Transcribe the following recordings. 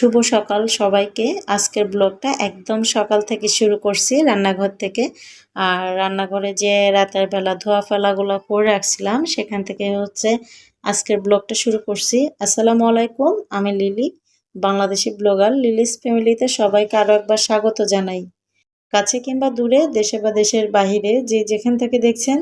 শুভ সকাল সবাইকে। আজকের ব্লগটা একদম সকাল থেকে শুরু করছি রান্নাঘর থেকে। আর রান্নাঘরে যে রাতের বেলা ধোয়া ফেলাগুলো করে রাখছিলাম সেখান থেকে আজকের ব্লগটা শুরু করছি। আসসালামু আলাইকুম, আমি লিলি, বাংলাদেশি ব্লগার লিলিস ফ্যামিলিতে সবাইকে আরও একবার স্বাগত জানাই। কাছে কিংবা দূরে, দেশে বা দেশের বাহিরে যে যেখান থেকে দেখছেন,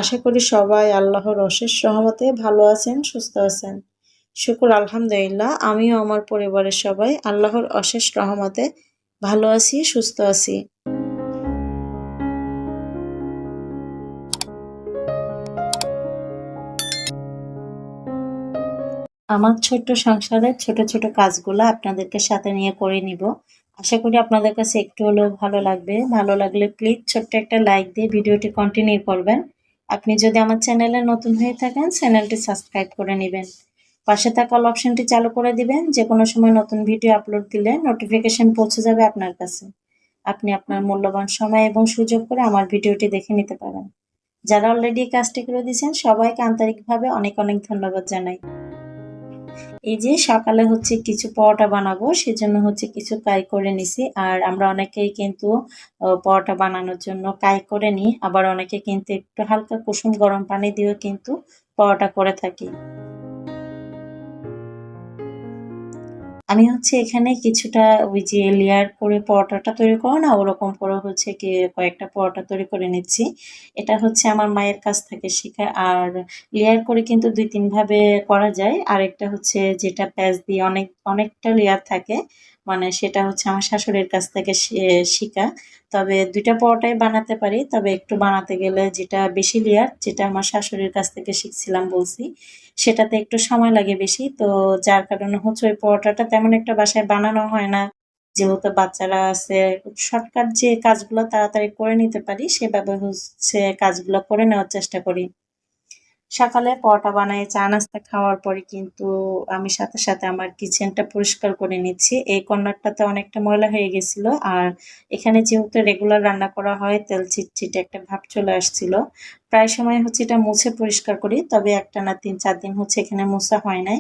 আশা করি সবাই আল্লাহর অশেষ রহমতে ভালো আছেন, সুস্থ আছেন। শুকুর আলহামদুলিল্লাহ, আমিও আমার পরিবারের সবাই আল্লাহর অশেষ রহমতে ভালো আছি, সুস্থ আছি। আমার ছোট্ট সংসারের ছোট ছোট কাজগুলো আপনাদেরকে সাথে নিয়ে করে নিব। আশা করি আপনাদের কাছে একটু হলেও ভালো লাগবে। ভালো লাগলে প্লিজ ছোট্ট একটা লাইক দিয়ে ভিডিওটি কন্টিনিউ করবেন। আপনি যদি আমার চ্যানেলে নতুন হয়ে থাকেন, চ্যানেলটি সাবস্ক্রাইব করে নেবেন। পাশে থাকা অল অপশনটি চালু করে দিবেন, যে কোনো সময় নতুন ভিডিও আপলোড দিলে নোটিফিকেশন পৌঁছে যাবে আপনার কাছে। আপনি আপনার মূল্যবান সময় এবং সুযোগ করে আমার ভিডিওটি দেখে নিতে পারেন। যারা অলরেডি কাজটি করে দিয়েছেন সবাইকে আন্তরিকভাবে অনেক অনেক ধন্যবাদ জানাই। এই যে সকালে কিছু পরোটা বানাবো, সেজন্য কিছু কাই করে নিছি। আর আমরা অনেকেই কিন্তু পরোটা বানানোর জন্য কাই করে নিই, আবার অনেকে কিন্তু একটু হালকা কুসুম গরম পানি দিয়েও কিন্তু পরোটা করে থাকি। আমি এখানে কিছুটা ওই যে লেয়ার করে পরোটাটা তৈরি করে না, ওরকম করে কি কয়েকটা পরোটা তৈরি করে নিচ্ছি। এটা আমার মায়ের কাছ থেকে শেখা। আর লেয়ার করে কিন্তু ২-৩ ভাবে করা যায়। আরেকটা যেটা প্যাঁচ দিয়ে অনেকটা লেয়ার থাকে, মানে সেটা আমার শাশুড়ির কাছ থেকে শিখা। তবে ২ টা পরোটাই বানাতে পারি, তবে একটু বানাতে গেলে যেটা বেশি লেয়ার, যেটা আমার শাশুড়ির কাছ থেকে শিখছিলাম বলছি, সেটাতে একটু সময় লাগে বেশি। তো যার কারণে ওই পরোটাটা তেমন একটা বাসায় বানানো হয় না। যেহেতু বাচ্চারা আছে, শর্টকাট যে কাজগুলো তাড়াতাড়ি করে নিতে পারি সেভাবে কাজগুলো করে নেওয়ার চেষ্টা করি। সকালে পরোটা বানাই, চা নাস্তা খাওয়ার পরে কিন্তু আমি সাথে সাথে আমার কিচেনটা পরিষ্কার করে নিচ্ছি। এই কর্নারটাতে অনেকটা ময়লা হয়ে গেছিল। আর এখানে যেহেতু রেগুলার রান্না করা হয়, তেল চিটচিটে একটা ভাব চলে আসছিল। প্রায় সময় এটা মুছে পরিষ্কার করি, তবে একটানা ৩-৪ দিন এখানে মোছা হয় নাই,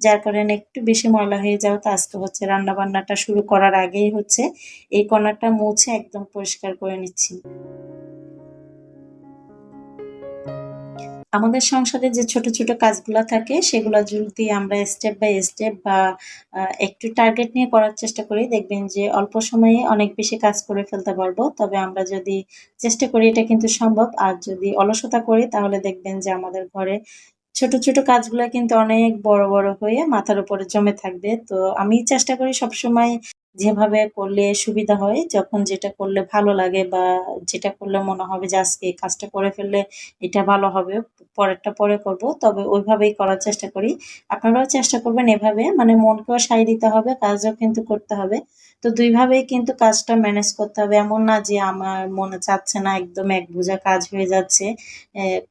যার কারণে একটু বেশি ময়লা হয়ে যাওয়া। তো আজকে রান্না বান্নাটা শুরু করার আগেই এই কর্নারটা মুছে একদম পরিষ্কার করে নিচ্ছি। আমাদের সংসারে যে ছোট ছোট কাজগুলা থাকে সেগুলা যদি আমরা স্টেপ বাই স্টেপ বা একটু টার্গেট নিয়ে করার চেষ্টা করি, দেখবেন যে অল্প সময়ে অনেক বেশি কাজ করে ফেলতে পারবো। তবে আমরা যদি চেষ্টা করি এটা কিন্তু সম্ভব। আর যদি অলসতা করি তাহলে দেখবেন যে আমাদের ঘরে ছোট ছোট কাজগুলা কিন্তু অনেক বড় বড় হয়ে মাথার উপরে জমে থাকবে। তো আমি চেষ্টা করি সবসময় যেভাবে করলে সুবিধা হয়, যখন যেটা করলে ভালো লাগে বা যেটা করলে মনে হবে যে আজকে এই কাজটা করে ফেললে এটা ভালো হবে, পরেরটা পরে করব, তবে ওইভাবেই করার চেষ্টা করি। আপনারাও চেষ্টা করবেন এভাবে, মানে মনকেও সায় দিতে হবে, কাজও কিন্তু করতে হবে। তো ২ ভাবেই কিন্তু কাজটা ম্যানেজ করতে হবে। এমন না যে আমার মনে চাচ্ছে না, একদম এক বোঝা কাজ হয়ে যাচ্ছে,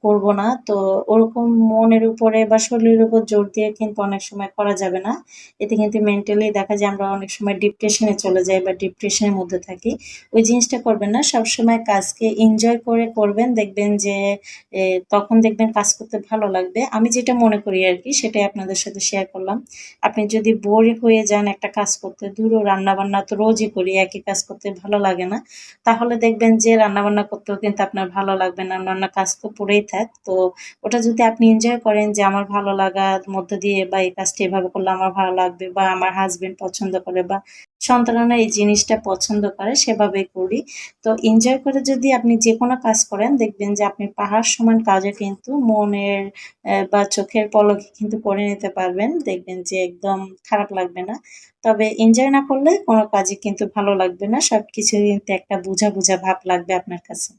করব না। তো ওরকম মনের উপরে বা শরীরের উপর জোর দিয়ে কিন্তু অনেক সময় করা যাবে না। এতে কিন্তু মেন্টালি দেখা যায় আমরা অনেক সময় ডিপ্রেশনে চলে যাই বা ডিপ্রেশনের মধ্যে থাকি। ওই জিনিসটা করবেন না। সবসময় কাজকে এনজয় করে করবেন। দেখবেন যে তখন দেখবেন কাজ করতে ভালো লাগবে। আমি যেটা মনে করি আরকি সেটাই আপনাদের সাথে শেয়ার করলাম। আপনি যদি বোর হয়ে যান একটা কাজ করতে, ধুরো রান্নাবান্না তো রোজই করি, একই কাজ করতে ভালো লাগে না, তাহলে দেখবেন যে রান্নাবান্না করতেও কিন্তু আপনার ভালো লাগবে না। অন্যান্য কাজ তো পড়েই থাক। তো ওটা যদি আপনি এনজয় করেন যে আমার ভালো লাগার মধ্য দিয়ে, বা এই কাজটা এভাবে করলে আমার ভালো লাগবে, বা আমার হাসব্যান্ড পছন্দ করে, বা সন্তানরা এই জিনিসটা পছন্দ করে, সেভাবেই করি। তো এনজয় করে যদি আপনি যেকোনো কাজ করেন, দেখবেন যে আপনি পাহাড় সমান কাজও কিন্তু মনের বা চোখের পলকে কিন্তু করে নিতে পারবেন। দেখবেন যে একদম খারাপ লাগবে না। তবে এনজয় না করলে কোনো কাজই কিন্তু ভালো লাগবে না। সবকিছুই কিন্তু একটা বোঝা বোঝা ভাব লাগবে আপনার কাছে।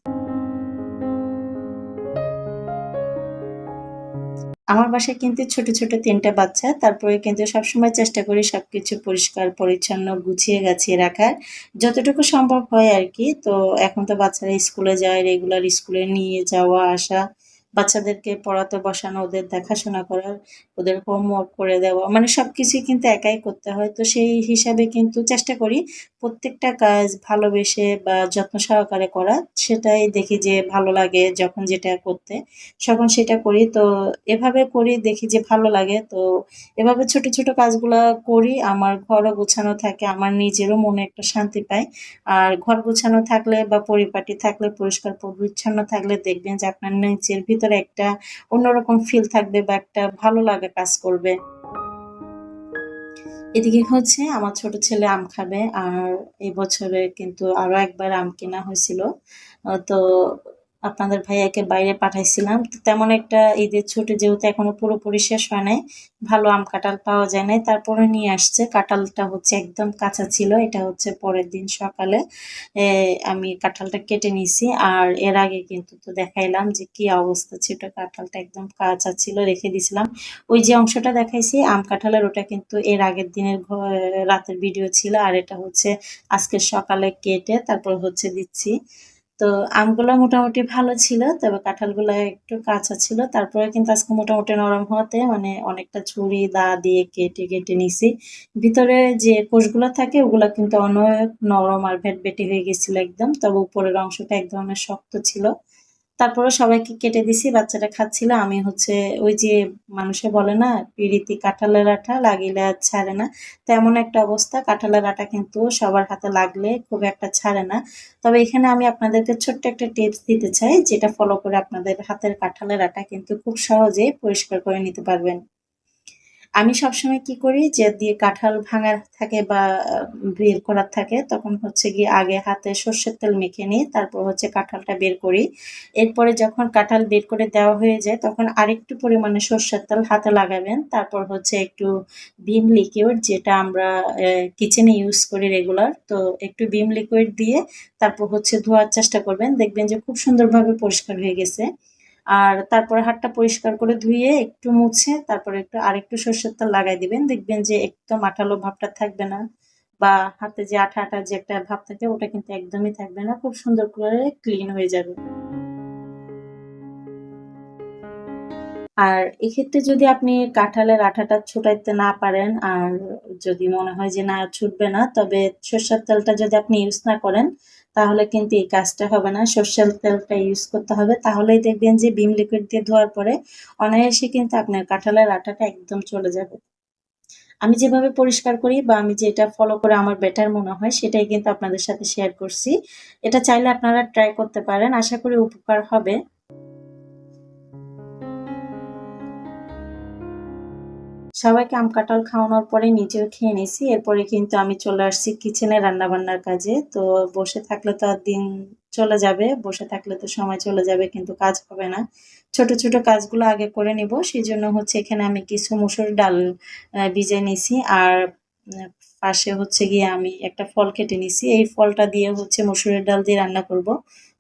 আমার বাসায় কিন্তু ছোট ছোট ৩ টা বাচ্চা। তারপরে কিন্তু সবসময় চেষ্টা করি সবকিছু পরিষ্কার পরিচ্ছন্ন গুছিয়ে গাছিয়ে রাখার। যতটুকু সম্ভব হয় আরকি। তো এখন তো বাচ্চারা স্কুলে যায়, রেগুলার স্কুলে নিয়ে যাওয়া আসা। বাচ্চাদেরকে পড়াতে বসানো, ওদের দেখাশোনা করা, ওদের হোমওয়ার্ক করে দেওয়া, মানে সবকিছুই কিন্তু একাই করতে হয়। তো সেই হিসাবে কিন্তু চেষ্টা করি প্রত্যেকটা কাজ ভালোবেসে বা যত্ন সহকারে করা। সেটাই দেখি যে ভালো লাগে যখন যেটা করতে, তখন সেটা করি। তো এভাবে করি দেখি যে ভালো লাগে। তো এভাবে ছোট, ছোট কাজগুলা করি। আমার ঘরও গোছানো থাকে, আমার নিজেরও মনে একটা শান্তি পাই। আর ঘর গোছানো থাকলে বা পরিপাটি থাকলে, পরিষ্কার পরিচ্ছন্ন থাকলে দেখবেন যে আপনার নিজের ভিতরে একটা অন্যরকম ফিল থাকবে বা একটা ভালো লাগা কাজ করবে। এদিকে হচ্ছে আমার ছোট ছেলে আম খাবে। আর এই বছরে কিন্তু আরো একবার আম কেনা হয়েছিল। তো আপনাদের ভাইয়াকে বাইরে পাঠাইছিলাম। তো তেমন একটা ঈদের ছুটি যেহেতু এখনো পুরোপুরি শেষ হয় নাই, ভালো আম কাঁঠাল পাওয়া যায় নাই। তারপরে নিয়ে আসছে। কাঁঠালটা হচ্ছে একদম কাঁচা ছিল। এটা হচ্ছে পরের দিন সকালে আমি কাঁঠালটা কেটে নিছি। আর এর আগে কিন্তু তো দেখাইলাম যে কি অবস্থা ছিল। কাঁঠালটা একদম কাঁচা ছিল, রেখে দিছিলাম। ওই যে অংশটা দেখাইছি আম কাঁঠালের, ওটা কিন্তু এর আগের দিনের রাতের ভিডিও ছিল। আর এটা হচ্ছে আজকে সকালে কেটে তারপর হচ্ছে দিচ্ছি। তো আমগুলা মোটামুটি ভালো ছিল, তবে কাঁঠালগুলা একটু কাঁচা ছিল। তারপরে কিন্তু আজকে মোটামুটি নরম হওয়াতে মানে অনেকটা ছুরি দা দিয়ে কেটে কেটে নিছি। ভিতরে যে কোষগুলা থাকে ওগুলা কিন্তু অনেক নরম আর ভেটভেটে হয়ে গেছিল একদম, তবে উপরের অংশটা এক ধরনের শক্ত ছিল। তারপরে সবাইকে কেটে দিছি, বাচ্চারা খাচ্ছিল। আমি হচ্ছে ওই যে মানুষে বলে না, পিরিতি কাঁঠালের আঠা লাগিলে আর ছাড়ে না, তেমন একটা অবস্থা। কাঁঠালের আঠা কিন্তু সবার হাতে লাগলে খুব একটা ছাড়ে না। তবে এখানে আমি আপনাদেরকে ছোট্ট একটা টিপস দিতে চাই, যেটা ফলো করে আপনাদের হাতের কাঁঠালের আঠা কিন্তু খুব সহজেই পরিষ্কার করে নিতে পারবেন। আমি সবসময় কি করি যে দিয়ে কাঁঠাল ভাঙার থাকে বা বের করার থাকে, তখন হচ্ছে গিয়ে আগে হাতে সর্ষের তেল মেখে নিই, তারপর হচ্ছে কাঁঠালটা বের করি। এরপরে যখন কাঁঠাল বের করে দেওয়া হয়ে যায় তখন আরেকটু পরিমাণে সর্ষের তেল হাতে লাগাবেন। তারপর হচ্ছে একটু ভিম লিকুইড, যেটা আমরা কিচেনে ইউজ করি রেগুলার, তো একটু ভিম লিকুইড দিয়ে তারপর হচ্ছে ধোয়ার চেষ্টা করবেন, দেখবেন যে খুব সুন্দরভাবে পরিষ্কার হয়ে গেছে। আর তারপরে হাতটা পরিষ্কার করে ধুয়ে একটু মুছে তারপরে আরেকটু সর্ষের তেল লাগাই দিবেন, দেখবেন যে একদম আঠালো ভাবটা থাকবে না, বা হাতে যে আঠা আঠা যে একটা ভাব থাকে ওটা কিন্তু একদমই থাকবে না, খুব সুন্দর করে ক্লিন হয়ে যাবে। আর এক্ষেত্রে যদি আপনি কাঁঠালের আঠাটা ছুটাইতে না পারেন, আর যদি মনে হয় যে না ছুটবে না, তবে সর্ষের তেলটা যদি আপনি ইউজ না করেন তাহলে কিন্তু এই কাজটা হবে না। সর্ষের তেলটা ইউজ করতে হবে, তাহলেই দেখবেন যে ভিম লিকুইড দিয়ে ধোয়ার পরে অনায়াসে কিন্তু আপনার কাঁঠালের আঠাটা একদম চলে যাবে। আমি যেভাবে পরিষ্কার করি বা আমি যেটা ফলো করে আমার বেটার মনে হয় সেটাই কিন্তু আপনাদের সাথে শেয়ার করছি। এটা চাইলে আপনারা ট্রাই করতে পারেন, আশা করি উপকার হবে। সবাইকে আম কাঁঠাল খাওয়ানোর পরে নিজেও খেয়ে নিছি। এরপরে কিন্তু আমি চলে আসছি কিচেনে রান্নাবান্নার কাজে। তো বসে থাকলে তো আর দিন চলে যাবে, বসে থাকলে তো সময় চলে যাবে কিন্তু কাজ হবে না। ছোট, ছোট কাজগুলো আগে করে নিব। সেজন্য হচ্ছে এখানে আমি কিছু মসুর ডাল ভিজিয়ে নিছি। আর আ পাশে হচ্ছে গিয়ে আমি একটা ফল কেটে নিছি। এই ফলটা দিয়ে হচ্ছে মসুরের ডাল দিয়ে রান্না করব।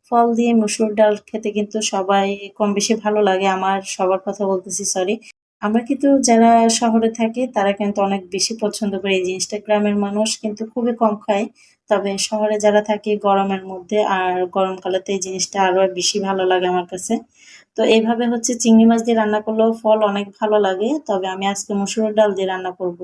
ফল দিয়ে মসুর ডাল খেতে কিন্তু সবাই কম বেশি ভালো লাগে। আমার সবার কথা বলতেছি, সরি। আমরা কিন্তু যারা শহরে থাকি তারা কিন্তু অনেক বেশি পছন্দ করে এই জিনিসটা। গ্রামের মানুষ কিন্তু খুবই কম খায়। তবে শহরে যারা থাকি গরমের মধ্যে আর গরমকালে তো এই জিনিসটা আরো বেশি ভালো লাগে আমার কাছে। তো এইভাবে হচ্ছে চিংড়ি মাছ দিয়ে রান্না করলেও ফল অনেক ভালো লাগে। তবে আমি আজকে মসুরের ডাল দিয়ে রান্না করব।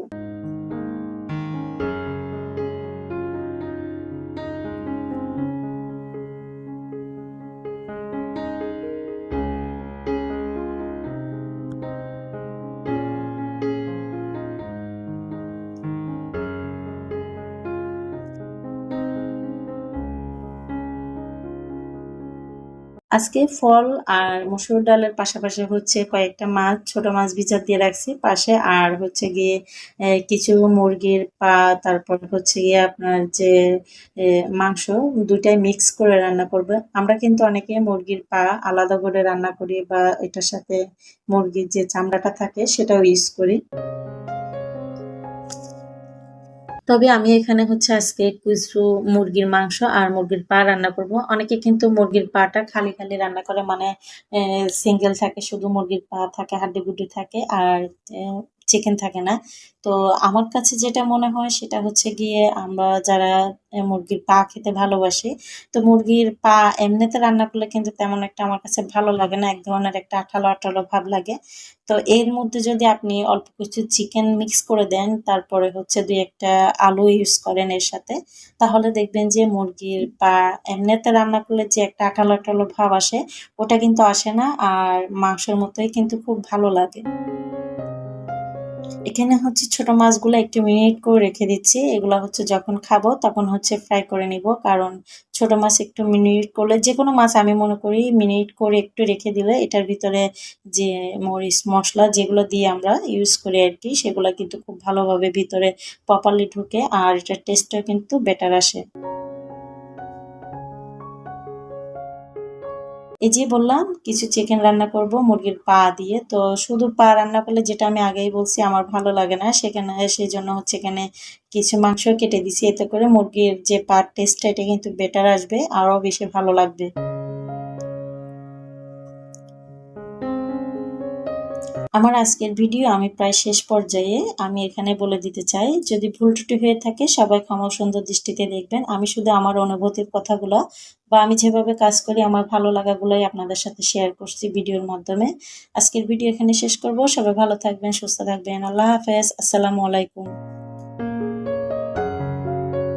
আজকে ফল আর মসুর ডালের পাশাপাশি হচ্ছে কয়েকটা মাছ, ছোট মাছ ভিজার দিয়ে রাখছি পাশে। আর হচ্ছে গিয়ে কিছু মুরগির পা, তারপর হচ্ছে গিয়ে আপনার যে মাংস, ২ টাই মিক্স করে রান্না করব। আমরা কিন্তু অনেকে মুরগির পা আলাদা করে রান্না করি বা এটার সাথে মুরগির যে চামড়াটা থাকে সেটাও ইউজ করি। তবে আমি এখানে হচ্ছে আজকে কিছু মুরগির মাংস আর মুরগির পা রান্না করব। অনেকে কিন্তু মুরগির পাটা খালি খালি রান্না করে, মানে সিঙ্গেল থাকে, শুধু মুরগির পা থাকে, হাড্ডি গুড্ডি থাকে। আর চিকেন থাকে না। তো আমার কাছে যেটা মনে হয় সেটা হচ্ছে গিয়ে আমরা যারা মুরগির পা খেতে ভালোবাসি, তো মুরগির পা এমনিতে রান্না করলে কিন্তু তেমন একটা আমার কাছে ভালো লাগে না। এক ধরনের একটা আঠালো, আঠালো ভাব লাগে। তো এর মধ্যে যদি আপনি অল্প কিছু চিকেন মিক্স করে দেন, তারপরে হচ্ছে ২-১ টা আলু ইউজ করেন এর সাথে, তাহলে দেখবেন যে মুরগির পা এমনিতে রান্না করলে যে একটা আঠালো, আঠালো ভাব আসে, ওটা কিন্তু আসে না। আর মাংসের মতোই কিন্তু খুব ভালো লাগে। এখানে হচ্ছে ছোট মাছগুলা একটু মেরিনেট করে রেখে দিচ্ছি। এগুলা হচ্ছে যখন খাবো তখন হচ্ছে ফ্রাই করে নিবো। কারণ ছোট মাছ একটু মেরিনেট করলে যেকোনো মাছ আমি মনে করি মেরিনেট করে একটু রেখে দিলে এটার ভিতরে যে মরিচ মসলা যেগুলো দিয়ে আমরা ইউজ করি আরকি, সেগুলা কিন্তু খুব ভালোভাবে ভিতরে প্রপারলি ঢুকে আর এটার টেস্টটাও কিন্তু বেটার আসে। এই যে বললাম কিছু চিকেন রান্না করব মুরগির পা দিয়ে। তো শুধু পা রান্না করলে যেটা আমি আগেই বলছি আমার ভালো লাগে না। সেজন্য হচ্ছে এখানে কিছু মাংস কেটে দিছি। এতে করে মুরগির যে পার টেস্টটা এটা কিন্তু বেটার আসবে, আরো বেশি ভালো লাগবে। আমার আজকের ভিডিও আমি প্রায় শেষ পর্যায়ে। আমি এখানে বলে দিতে চাই, যদি ভুল ত্রুটি হয়ে থাকে সবাই ক্ষমা ও সুন্দর দৃষ্টিতে দেখবেন। আমি শুধু আমার অনুভূতির কথাগুলো বা আমি যেভাবে কাজ করি আমার ভালো লাগাগুলোই আপনাদের সাথে শেয়ার করছি ভিডিওর মাধ্যমে। আজকের ভিডিও এখানে শেষ করব। সবাই ভালো থাকবেন, সুস্থ থাকবেন। আল্লাহ হাফেজ। আসসালামু আলাইকুম।